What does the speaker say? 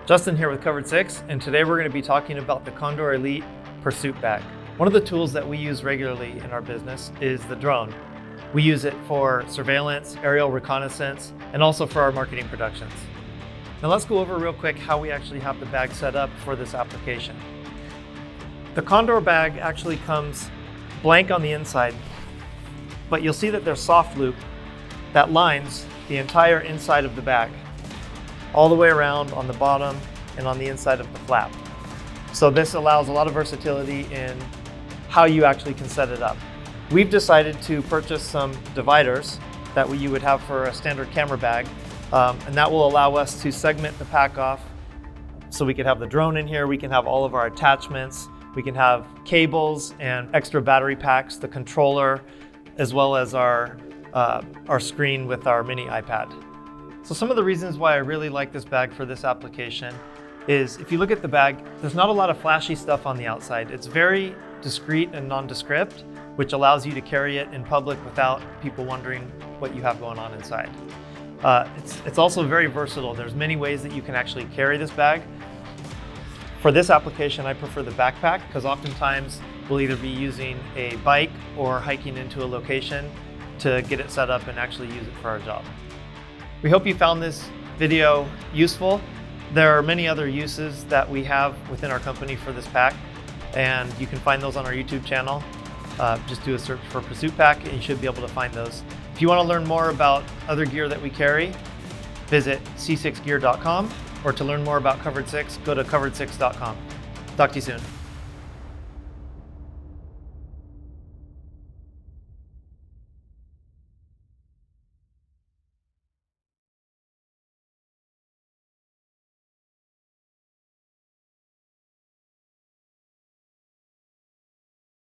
Justin here with Covert 6, and today we're going to be talking about the Condor Elite Pursuit Pack. One of the tools that we use regularly in our business is the drone. We use it for surveillance, aerial reconnaissance, and also for our marketing productions. Now let's go over real quick how we actually have the bag set up for this application. The Condor bag actually comes blank on the inside, but you'll see that there's soft loop that lines the entire inside of the bag, all the way around on the bottom and on the inside of the flap. So this allows a lot of versatility in how you actually can set it up. We've decided to purchase some dividers that you would have for a standard camera bag, and that will allow us to segment the pack off. So we can have the drone in here, we can have all of our attachments, we can have cables and extra battery packs, the controller, as well as our screen with our mini iPad. So some of the reasons why I really like this bag for this application is if you look at the bag, there's not a lot of flashy stuff on the outside. It's very discreet and nondescript, which allows you to carry it in public without people wondering what you have going on inside. It's also very versatile. There's many ways that you can actually carry this bag. For this application, I prefer the backpack because oftentimes we'll either be using a bike or hiking into a location to get it set up and actually use it for our job. We hope you found this video useful. There are many other uses that we have within our company for this pack, and you can find those on our YouTube channel. Just do a search for Pursuit Pack and you should be able to find those. If you want to learn more about other gear that we carry, visit c6gear.com, or to learn more about Covert 6, go to covert6.com. Talk to you soon.